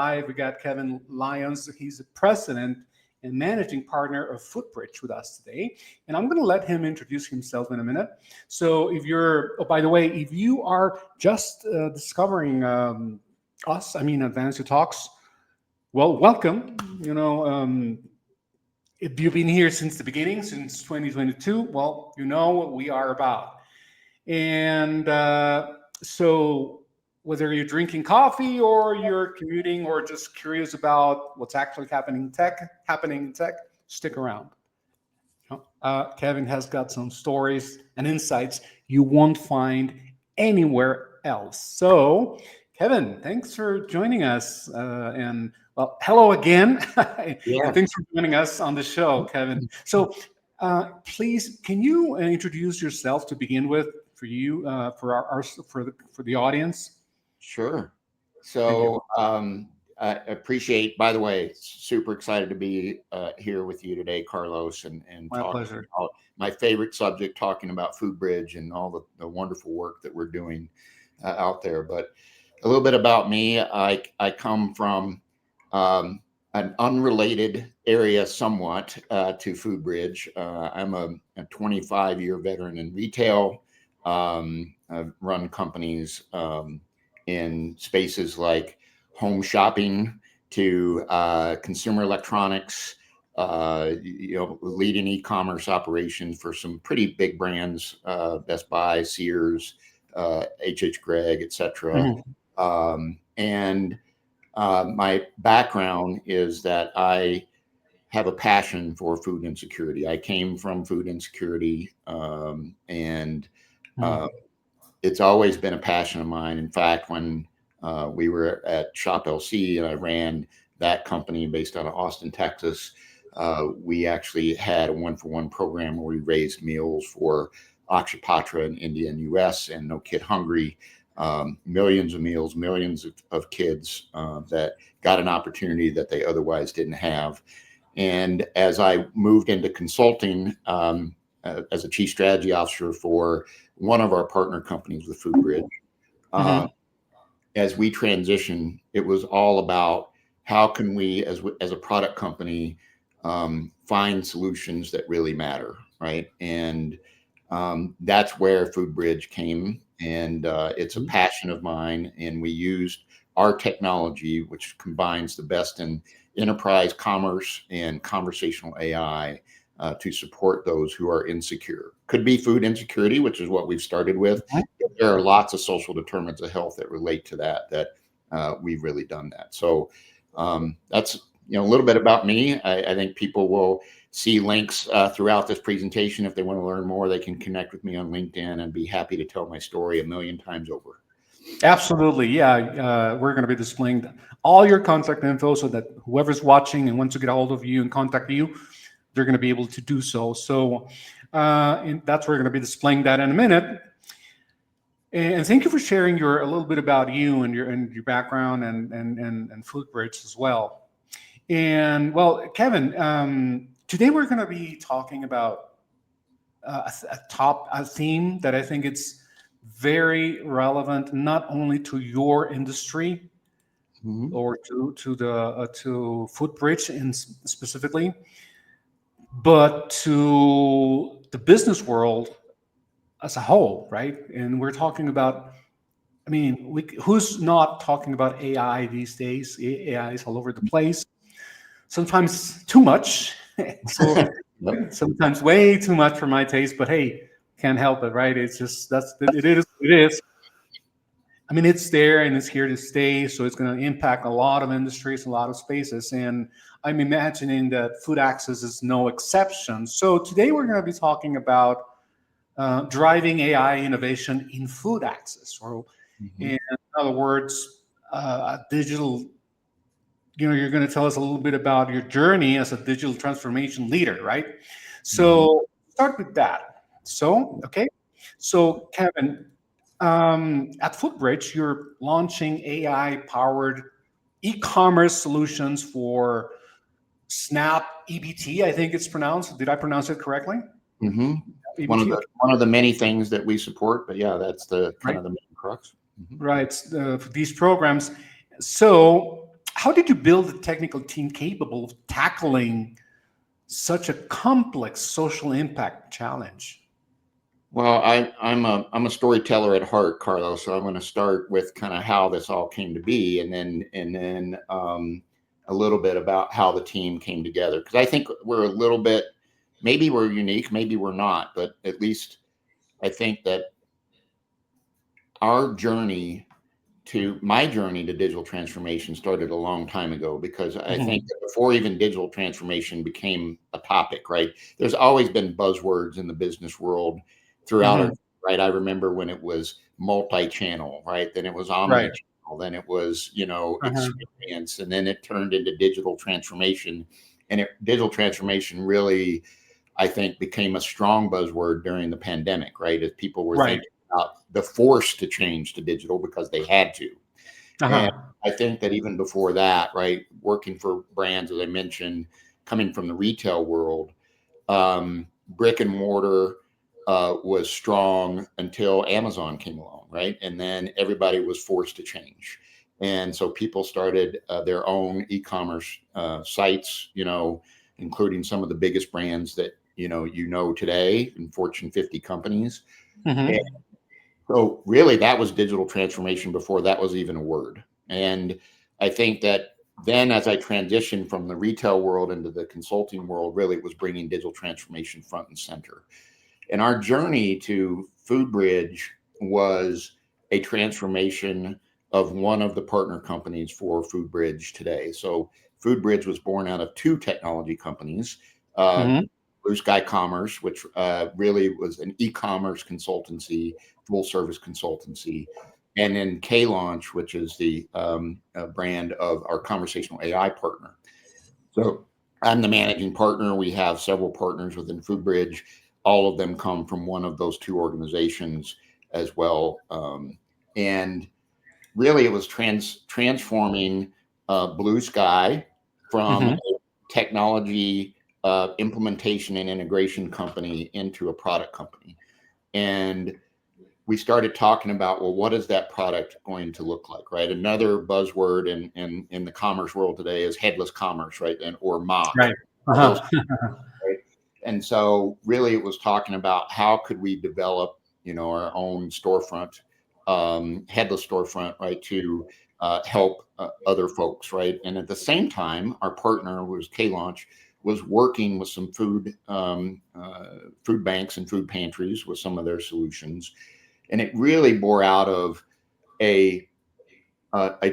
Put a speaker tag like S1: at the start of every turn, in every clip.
S1: live. We got Kevin Lyons. He's the president and managing partner of FoodBridge with us today. And I'm going to let him introduce himself in a minute. So if you're, oh, by the way, if you are just discovering us, Advancio Talks, well, welcome. If you've been here since the beginning, since 2022, well, you know what we are about. And so whether you're drinking coffee or you're commuting or just curious about what's actually happening in tech, stick around. Kevin has got some stories and insights you won't find anywhere else. So, Kevin, thanks for joining us. And well, hello again.
S2: Yeah.
S1: Thanks for joining us on the show, Kevin. So, please, can you introduce yourself to begin with for you, for the audience?
S2: Sure. So I appreciate, by the way, super excited to be here with you today, Carlos, and
S1: My pleasure.
S2: about my favorite subject, talking about FoodBridge and all the wonderful work that we're doing out there. But a little bit about me, I come from an unrelated area somewhat to FoodBridge. I'm a 25-year veteran in retail. I've run companies in spaces like home shopping to consumer electronics, leading e-commerce operations for some pretty big brands, Best Buy, Sears, H.H. Gregg, etc. And my background is that I have a passion for food insecurity. I came from food insecurity, and it's always been a passion of mine. In fact, when we were at Shop LC and I ran that company based out of Austin, Texas, we actually had a 1-for-1 program where we raised meals for Akshay Patra in India and US and No Kid Hungry. Millions of meals, millions of kids that got an opportunity that they otherwise didn't have. And as I moved into consulting as a chief strategy officer for one of our partner companies with FoodBridge, as we transitioned, it was all about how can we, as a product company, find solutions that really matter, right? And that's where FoodBridge came, and it's a passion of mine. And we used our technology, which combines the best in enterprise commerce and conversational AI, to support those who are insecure. Could be food insecurity, which is what we've started with. There are lots of social determinants of health that relate to that we've really done that. So that's a little bit about me. I think people will see links throughout this presentation. If they want to learn more, they can connect with me on LinkedIn and be happy to tell my story 1,000,000 times over.
S1: Absolutely. Yeah. We're going to be displaying all your contact info so that whoever's watching and wants to get a hold of you and contact you, they're going to be able to do so. So and that's where we're going to be displaying that in a minute. And thank you for sharing a little bit about you and your background and FoodBridge as well. And well, Kevin, today we're going to be talking about a theme that I think it's very relevant, not only to your industry or to FoodBridge specifically, but to the business world as a whole, right? And we're talking about, who's not talking about AI these days? AI is all over the place. Sometimes too much. So sometimes way too much for my taste, but hey, can't help it, right? It's just, it is. It's there and it's here to stay. So it's going to impact a lot of industries, a lot of spaces. And I'm imagining that food access is no exception. So today we're going to be talking about driving AI innovation in food access, or in other words, digital. You're going to tell us a little bit about your journey as a digital transformation leader, right? So start with that. So Kevin, at FoodBridge, you're launching AI-powered e-commerce solutions for Snap EBT. I think it's pronounced. Did I pronounce it correctly?
S2: One of the many things that we support, but yeah, that's the kind of the main crux.
S1: Right. These programs. So how did you build a technical team capable of tackling such a complex social impact challenge?
S2: Well, I'm a storyteller at heart, Carlos. So I'm going to start with kind of how this all came to be, and then a little bit about how the team came together. Because I think we're a little bit, maybe we're unique, maybe we're not, but at least I think that my journey to digital transformation started a long time ago, because I think that before even digital transformation became a topic, right? There's always been buzzwords in the business world throughout it, right? I remember when it was multi-channel, right? Then it was
S1: Right.
S2: omni-channel, then it was, experience, and then it turned into digital transformation. And digital transformation really, I think, became a strong buzzword during the pandemic, right? As people were
S1: Right.
S2: thinking about the force to change to digital because they had to. And I think that even before that, right, working for brands, as I mentioned, coming from the retail world, brick and mortar was strong until Amazon came along, right? And then everybody was forced to change. And so people started their own e-commerce sites, including some of the biggest brands that today in Fortune 50 companies. And so really that was digital transformation before that was even a word. And I think that then as I transitioned from the retail world into the consulting world, really it was bringing digital transformation front and center. And our journey to FoodBridge was a transformation of one of the partner companies for FoodBridge today. So FoodBridge was born out of two technology companies, Blue Sky Commerce, which really was an e-commerce consultancy, full service consultancy, and then K-Launch, which is the brand of our conversational AI partner. So I'm the managing partner. We have several partners within FoodBridge. All of them come from one of those two organizations as well. And really it was transforming Blue Sky from a technology implementation and integration company into a product company. And we started talking about, well, what is that product going to look like, right? Another buzzword in the commerce world today is headless commerce, right? Or MOC.
S1: Right.
S2: Right? And so really it was talking about how could we develop, our own storefront, headless storefront, right? To help other folks, right? And at the same time, our partner was K-Launch, was working with some food banks and food pantries with some of their solutions. And it really bore out of a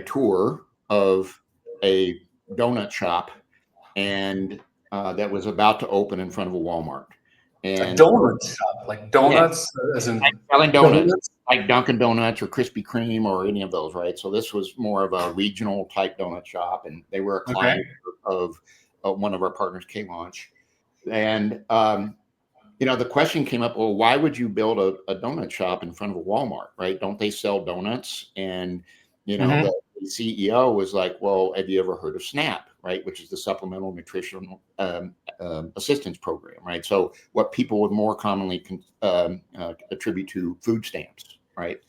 S2: tour of a donut shop, and that was about to open in front of a Walmart.
S1: And
S2: And
S1: a donut shop, like donuts, as in
S2: like selling donuts, like Dunkin' Donuts or Krispy Kreme or any of those, right? So this was more of a regional type donut shop, and they were a client of one of our partners, K-Launch. And the question came up, well, why would you build a donut shop in front of a Walmart, right? Don't they sell donuts? And, the CEO was like, well, have you ever heard of SNAP, right? Which is the Supplemental Nutritional Assistance Program, right? So what people would more commonly attribute to food stamps, right?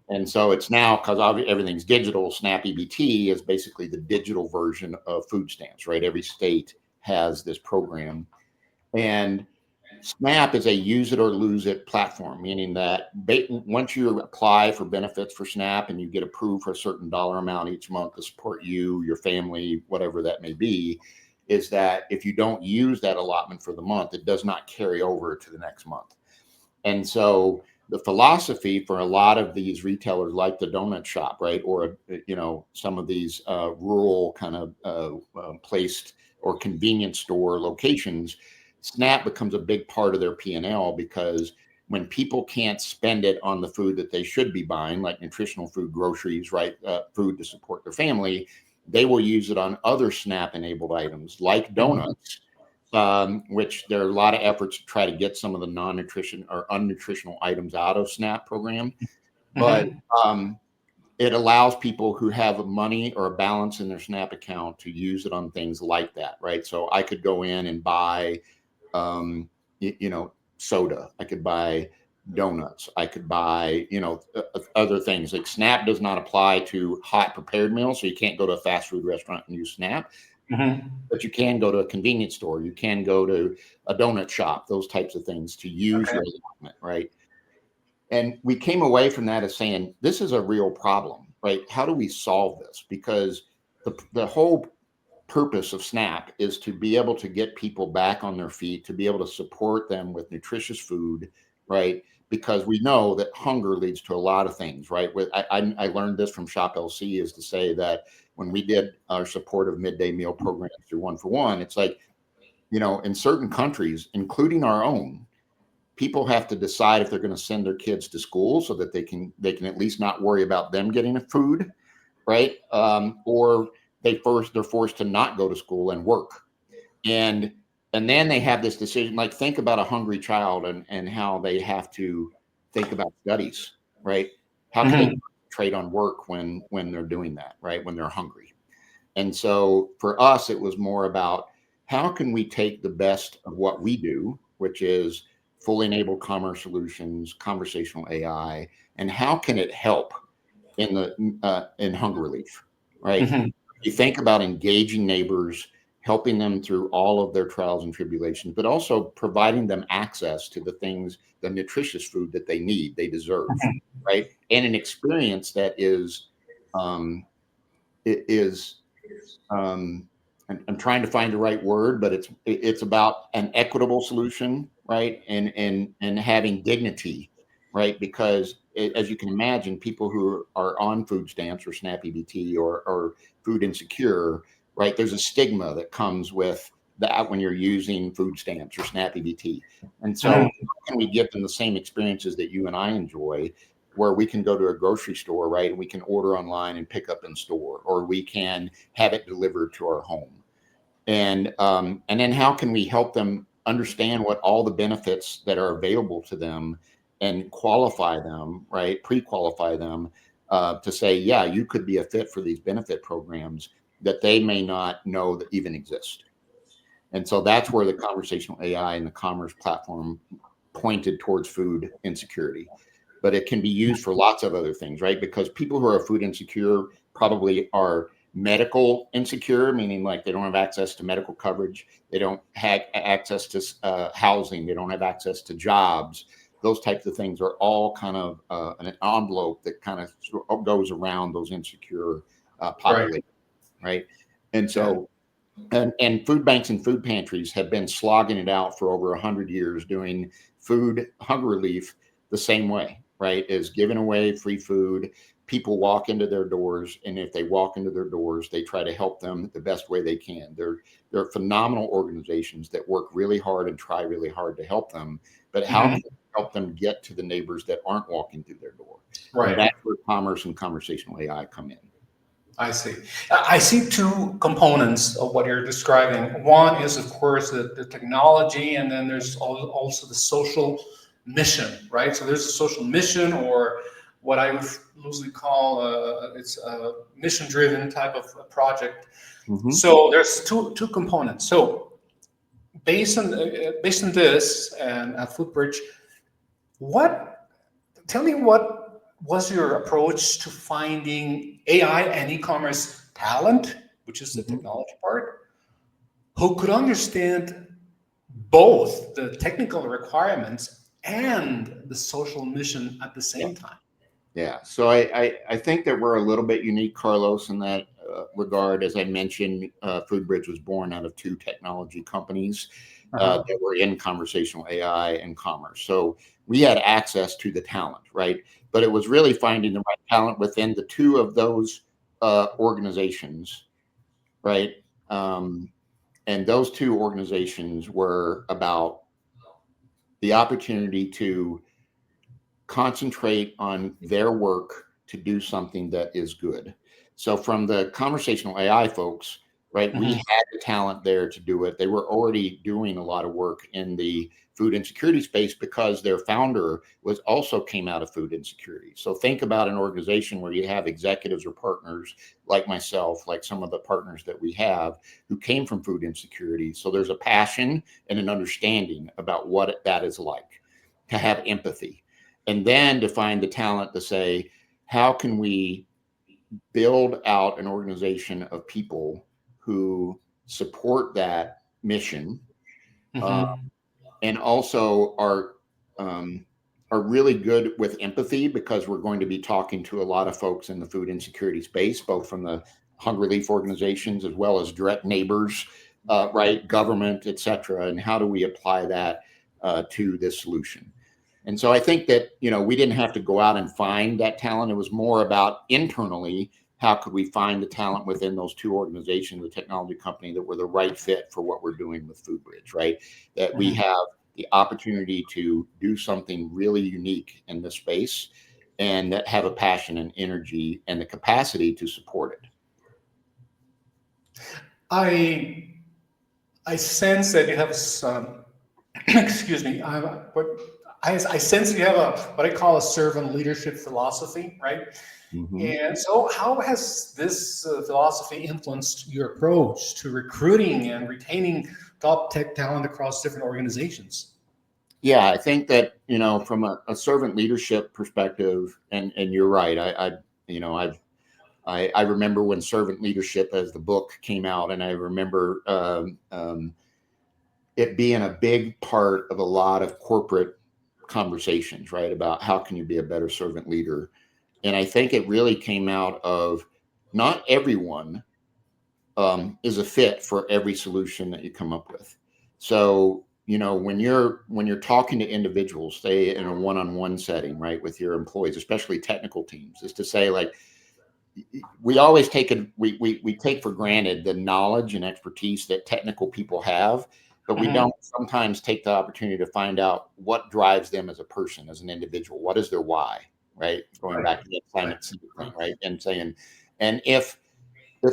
S2: And so it's now, because everything's digital, SNAP EBT is basically the digital version of food stamps, right? Every state has this program. And SNAP is a use it or lose it platform, meaning that once you apply for benefits for SNAP and you get approved for a certain dollar amount each month to support you, your family, whatever that may be, is that if you don't use that allotment for the month, it does not carry over to the next month. And so the philosophy for a lot of these retailers, like the donut shop, right, or some of these rural kind of placed or convenience store locations, SNAP becomes a big part of their P&L, because when people can't spend it on the food that they should be buying, like nutritional food, groceries, right, food to support their family, they will use it on other SNAP-enabled items like donuts, which there are a lot of efforts to try to get some of the non-nutrition or unnutritional items out of SNAP program. But it allows people who have money or a balance in their SNAP account to use it on things like that, right? So I could go in and buy soda. I could buy donuts. I could buy, other things. Like SNAP does not apply to hot prepared meals, so you can't go to a fast food restaurant and use SNAP. But you can go to a convenience store. You can go to a donut shop, those types of things to use your allotment, right? And we came away from that as saying, this is a real problem, right? How do we solve this? Because the whole purpose of SNAP is to be able to get people back on their feet, to be able to support them with nutritious food, right? Because we know that hunger leads to a lot of things, right? I learned this from Shop LC, is to say that when we did our support of midday meal programs through One for One, it's like, in certain countries, including our own, people have to decide if they're going to send their kids to school so that they can at least not worry about them getting food, right? Or they're forced to not go to school and work. And then they have this decision, like think about a hungry child and how they have to think about studies, right? How can they concentrate on work when they're doing that, right? When they're hungry. And so for us, it was more about how can we take the best of what we do, which is fully enabled commerce solutions, conversational AI, and how can it help in hunger relief, right? You think about engaging neighbors, helping them through all of their trials and tribulations, but also providing them access to the things, the nutritious food that they need, they deserve, right? And an experience that is, I'm trying to find the right word, but it's about an equitable solution, right? And having dignity, right? Because as you can imagine, people who are on food stamps or SNAP EBT or food insecure, right? There's a stigma that comes with that when you're using food stamps or SNAP EBT. And so how can we give them the same experiences that you and I enjoy, where we can go to a grocery store, right? And we can order online and pick up in store, or we can have it delivered to our home. And then how can we help them understand what all the benefits that are available to them and qualify them, right? Pre-qualify them to say, yeah, you could be a fit for these benefit programs that they may not know that even exist. And so that's where the conversational AI and the commerce platform pointed towards food insecurity. But it can be used for lots of other things, right? Because people who are food insecure probably are medical insecure, meaning like they don't have access to medical coverage. They don't have access to housing. They don't have access to jobs. Those types of things are all kind of an envelope that kind of goes around those insecure populations, right? And so, and food banks and food pantries have been slogging it out for over 100 years, doing food hunger relief the same way, right? Is giving away free food. People walk into their doors, and if they walk into their doors, they try to help them the best way they can. They're phenomenal organizations that work really hard and try really hard to help them. But how can we help them get to the neighbors that aren't walking through their door? Right. And that's where commerce and conversational AI come in.
S1: I see. I see two components of what you're describing. One is, of course, the technology, and then there's also the social mission, right? So there's a social mission, or what I would loosely call it's a mission-driven type of project. So there's two components. So based on this and at FoodBridge, tell me what was your approach to finding AI and e-commerce talent, which is the technology part, who could understand both the technical requirements and the social mission at the same time?
S2: Yeah, so I think that we're a little bit unique, Carlos, in that regard. As I mentioned, FoodBridge was born out of two technology companies that were in conversational AI and commerce. So we had access to the talent, right? But it was really finding the right talent within the two of those organizations, right? And those two organizations were about the opportunity to concentrate on their work to do something that is good. So from the conversational AI folks, right, we had the talent there to do it. They were already doing a lot of work in the food insecurity space because their founder also came out of food insecurity. So think about an organization where you have executives or partners like myself, like some of the partners that we have who came from food insecurity. So there's a passion and an understanding about what that is like, to have empathy. and then to find the talent to say, how can we build out an organization of people who support that mission, and also are really good with empathy, because we're going to be talking to a lot of folks in the food insecurity space, both from the hunger relief organizations as well as direct neighbors, right, government, et cetera, and how do we apply that to this solution. And so I think that, we didn't have to go out and find that talent. It was more about internally, how could we find the talent within those two organizations, the technology company, that were the right fit for what we're doing with FoodBridge, right? That we have the opportunity to do something really unique in this space, and that have a passion and energy and the capacity to support it.
S1: I sense that you have some, excuse me, I sense that you have what I call a servant leadership philosophy, right? And so how has this philosophy influenced your approach to recruiting and retaining top tech talent across different organizations?
S2: Yeah, I think that, from a servant leadership perspective, and you're right. I remember when Servant Leadership, as the book, came out, and I remember it being a big part of a lot of corporate conversations, right, about how can you be a better servant leader. And I think it really came out of, not everyone is a fit for every solution that you come up with. So, when you're talking to individuals, say in a one-on-one setting, right, with your employees, especially technical teams, is to say, like, we always take we take for granted the knowledge and expertise that technical people have, but we don't sometimes take the opportunity to find out what drives them as a person, as an individual. What is their why, right? Going back to the climate thing, right? And saying, and if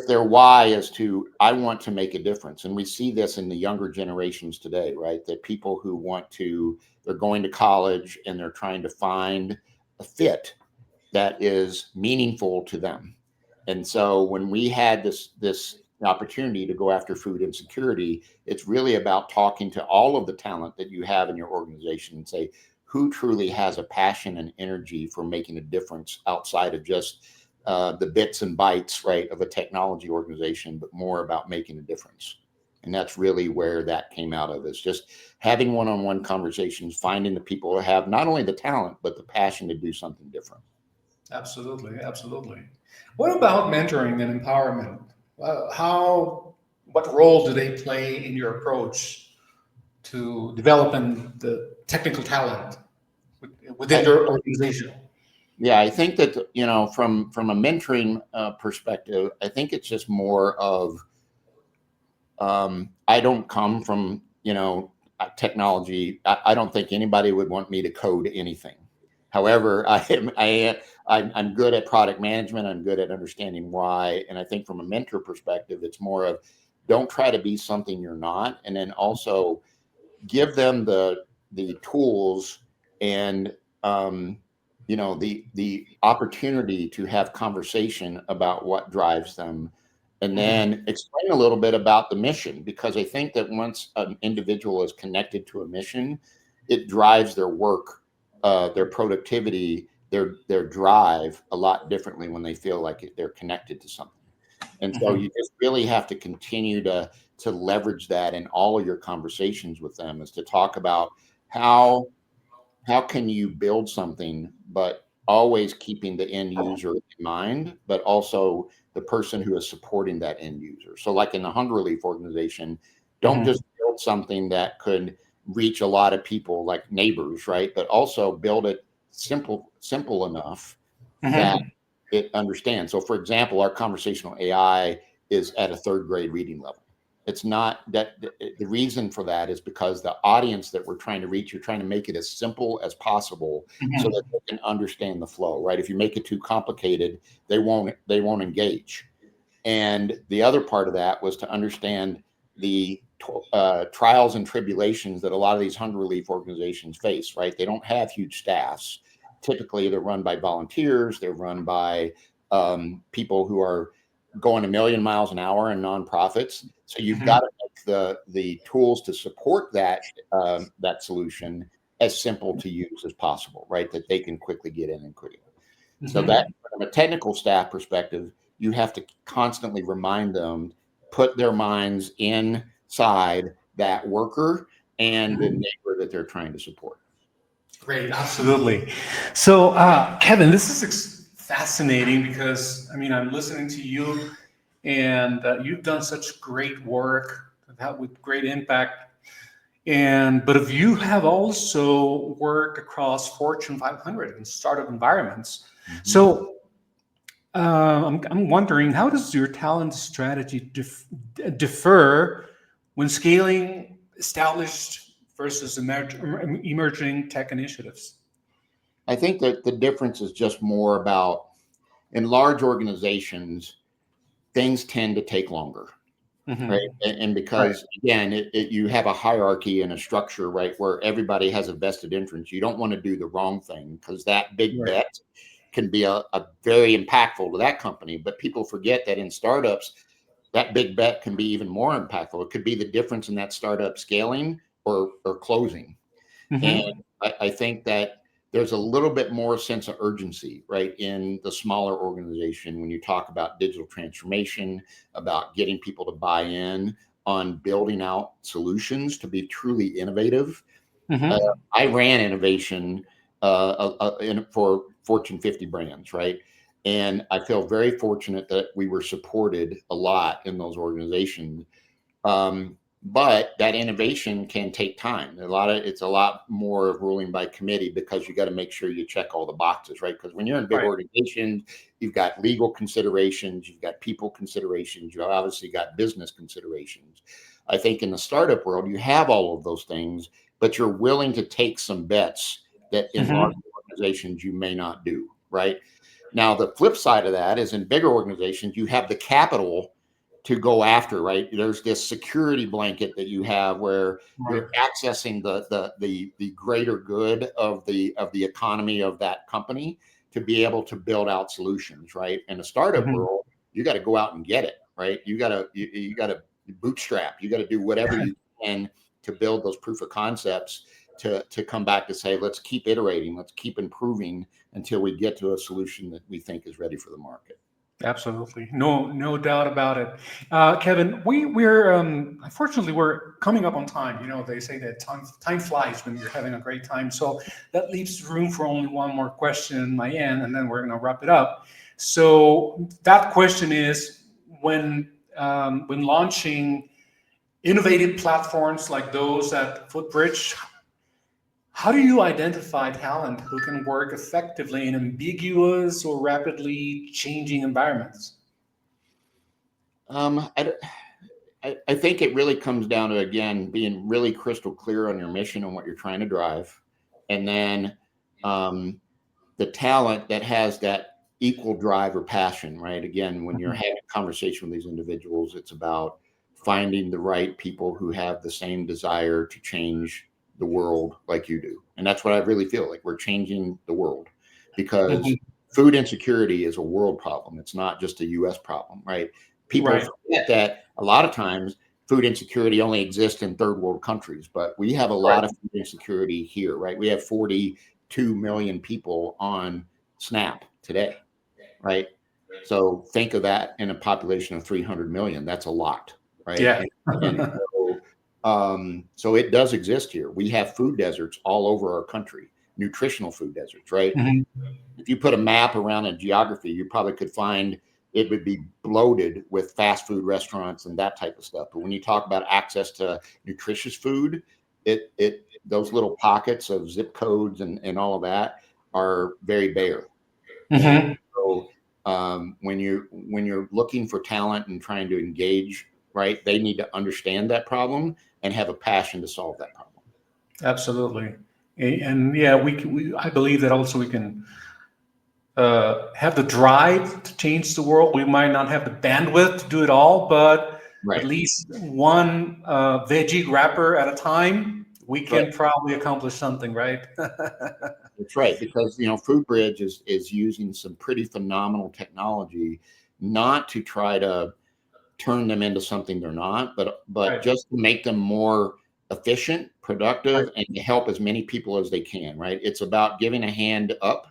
S2: their why is to, I want to make a difference. And we see this in the younger generations today, right? That people who they're going to college and they're trying to find a fit that is meaningful to them. And so when we had this opportunity to go after food insecurity, it's really about talking to all of the talent that you have in your organization and say, who truly has a passion and energy for making a difference outside of just the bits and bytes, right, of a technology organization, but more about making a difference. And that's really where that came out of, is just having one-on-one conversations, finding the people who have not only the talent, but the passion to do something different.
S1: Absolutely, absolutely. What about mentoring and empowerment? What role do they play in your approach to developing the technical talent within your organization?
S2: Yeah, I think that, from a mentoring perspective, I think it's just more of, I don't come from, technology. I don't think anybody would want me to code anything. However, I'm good at product management. I'm good at understanding why. And I think from a mentor perspective, it's more of, don't try to be something you're not. And then also give them the tools and, the opportunity to have conversation about what drives them, and then explain a little bit about the mission, because I think that once an individual is connected to a mission, it drives their work, their productivity, their drive a lot differently when they feel like they're connected to something. And so you just really have to continue to leverage that in all of your conversations with them, is to talk about how can you build something, but always keeping the end user in mind, but also the person who is supporting that end user. So like in the hunger relief organization, don't just build something that could reach a lot of people, like neighbors, right? But also build it simple enough that it understands. So for example, our conversational AI is at a 3rd grade reading level. It's not that the reason for that is because the audience that we're trying to reach, you're trying to make it as simple as possible so that they can understand the flow, right? If you make it too complicated, they won't engage. And the other part of that was to understand the trials and tribulations that a lot of these hunger relief organizations face, right? They don't have huge staffs. Typically, they're run by volunteers. They're run by people who are going a million miles an hour in nonprofits. So you've got to make the tools to support that solution as simple to use as possible, right? That they can quickly get in and create. So
S1: Mhm.
S2: that from a technical staff perspective, you have to constantly remind them, put their minds inside that worker and the
S1: Mhm.
S2: neighbor that they're trying to support.
S1: Great, absolutely. So, Kevin, this is fascinating because I mean, I'm listening to you, and you've done such great work that with great impact. And but if you have also worked across Fortune 500 and startup environments,
S2: Mhm.
S1: so I'm wondering how does your talent strategy differ when scaling established versus emerging tech initiatives?
S2: I think that the difference is just more about in large organizations, things tend to take longer. Right.
S1: Hmm.
S2: And
S1: Right.
S2: because again, you have a hierarchy and a structure, right, where everybody has a vested interest. You don't want to do the wrong thing because that big
S1: Right.
S2: bet can be a very impactful to that company. But people forget that in startups, that big bet can be even more impactful. It could be the difference in that startup scaling or closing. And
S1: Hmm.
S2: I think that there's a little bit more sense of urgency, right, in the smaller organization when you talk about digital transformation, about getting people to buy in on building out solutions to be truly innovative. Uh,
S1: Hmm.
S2: I ran innovation for Fortune 50 brands, right? And I feel very fortunate that we were supported a lot in those organizations, but that innovation can take time. It's a lot more of ruling by committee because you got to make sure you check all the boxes, right? Because when you're in big
S1: Right.
S2: organizations, you've got legal considerations, you've got people considerations, you obviously got business considerations. I think in the startup world, you have all of those things, but you're willing to take some bets that in large
S1: Hmm.
S2: organizations you may not do, right? Now, the flip side of that is in bigger organizations, you have the capital to go after, right? There's this security blanket that you have where
S1: Right.
S2: you're accessing the greater good of the economy of that company to be able to build out solutions, right? In a startup
S1: Hmm.
S2: world, you got to go out and get it, right? You got to bootstrap, you got to do whatever you can to build those proof of concepts to come back to say, let's keep iterating, let's keep improving until we get to a solution that we think is ready for the market.
S1: Absolutely, no doubt about it. Kevin, we're unfortunately we're coming up on time. You know, they say that time flies when you're having a great time. So that leaves room for only one more question on my end, and then we're going to wrap it up. So that question is when launching innovative platforms like those at FoodBridge, how do you identify talent who can work effectively in ambiguous or rapidly changing environments?
S2: Um, I, I think it really comes down to, again, being really crystal clear on your mission and what you're trying to drive. And then um, the talent that has that equal drive or passion, right? Again, when you're
S1: Mhm.
S2: having a conversation with these individuals, it's about finding the right people who have the same desire to change the world like you do. And that's what I really feel like we're changing the world because
S1: Mhm.
S2: food insecurity is a world problem. It's not just a US problem, right? People
S1: Right.
S2: forget that a lot of times food insecurity only exists in third world countries, but we have a
S1: Right.
S2: lot of food insecurity here, right? We have 42 million people on SNAP today, right? So think of that in a population of 300 million. That's a lot, right?
S1: Yeah.
S2: And so it does exist here. We have food deserts all over our country, nutritional food deserts, right?
S1: Mhm.
S2: If you put a map around a geography, you probably could find it would be bloated with fast food restaurants and that type of stuff. But when you talk about access to nutritious food, it those little pockets of zip codes and all of that are very bare, and
S1: Mhm.
S2: so when you're looking for talent and trying to engage, right, they need to understand that problem and have a passion to solve that problem.
S1: Absolutely. And yeah, I believe that also we can have the drive to change the world. We might not have the bandwidth to do it all, but at
S2: Right.
S1: least one veggie wrapper at a time, we
S2: Right.
S1: can probably accomplish something, right?
S2: That's right, because FoodBridge is using some pretty phenomenal technology, not to try to turn them into something they're not, but
S1: Right.
S2: just to make them more efficient, productive, and to help as many people as they can, right? It's about giving a hand up,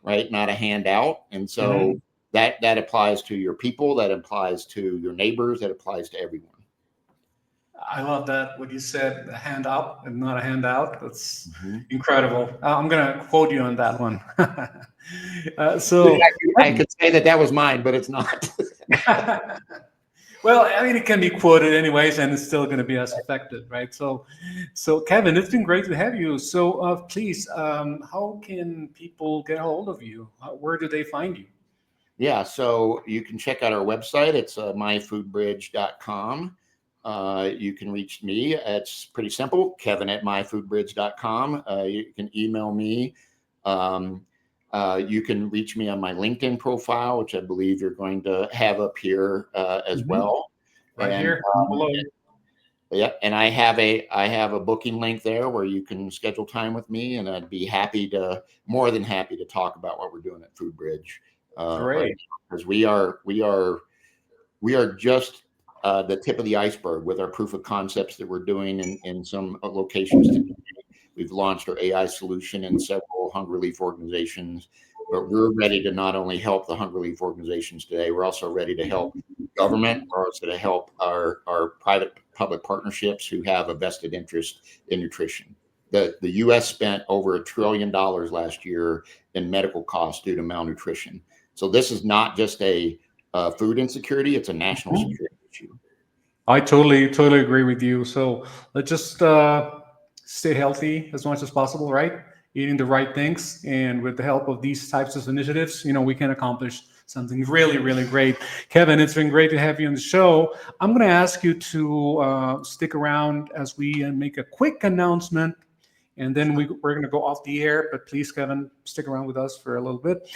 S2: right? Not a hand out. And so that applies to your people, that applies to your neighbors, that applies to everyone.
S1: I love that, what you said, a hand up and not a handout. That's incredible. I'm going to quote you on that one. So
S2: I could say that was mine, but it's not.
S1: Well, I mean, it can be quoted anyways, and it's still going to be as effective, right? So Kevin, it's been great to have you. So please, how can people get a hold of you? Where do they find you?
S2: Yeah, so you can check out our website. It's myfoodbridge.com. You can reach me. It's pretty simple, kevin@myfoodbridge.com. You can email me. You can reach me on my LinkedIn profile, which I believe you're going to have up here as well.
S1: Right here.
S2: Yeah, and I have a booking link there where you can schedule time with me, and I'd be more than happy to talk about what we're doing at FoodBridge.
S1: Great,
S2: because we are just the tip of the iceberg with our proof of concepts that we're doing in some locations today. We've launched our AI solution in several hunger relief organizations, but we're ready to not only help the hunger relief organizations today, we're also ready to help government. We're also to help our private-public partnerships who have a vested interest in nutrition. The U.S. spent over $1 trillion last year in medical costs due to malnutrition. So this is not just a food insecurity, it's a national security issue.
S1: I totally agree with you. So let's just stay healthy as much as possible, right? Eating the right things, and with the help of these types of initiatives, we can accomplish something really, really great. Kevin, it's been great to have you on the show. I'm going to ask you to stick around as we make a quick announcement, and then we're going to go off the air. But please, Kevin, stick around with us for a little bit.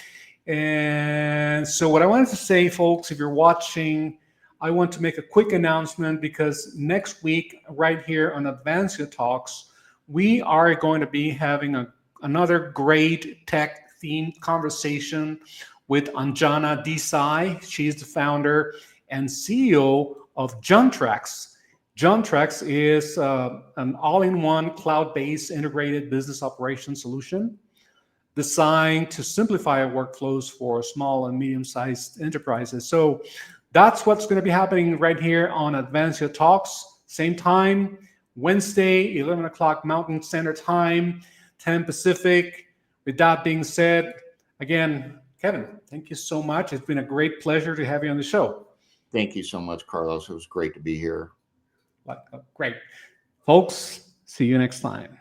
S1: And so what I wanted to say, folks, if you're watching, I want to make a quick announcement, because next week, right here on Advancio Talks, we are going to be having another great tech-themed conversation with Anjana Desai. She's the founder and CEO of Juntrax. Juntrax is an all-in-one cloud-based integrated business operations solution designed to simplify workflows for small and medium-sized enterprises. So that's what's going to be happening right here on Advancio Talks. Same time, Wednesday, 11 o'clock Mountain Standard Time, 10 Pacific. With that being said, again, Kevin, thank you so much. It's been a great pleasure to have you on the show.
S2: Thank you so much, Carlos. It was great to be here.
S1: Great. Folks, see you next time.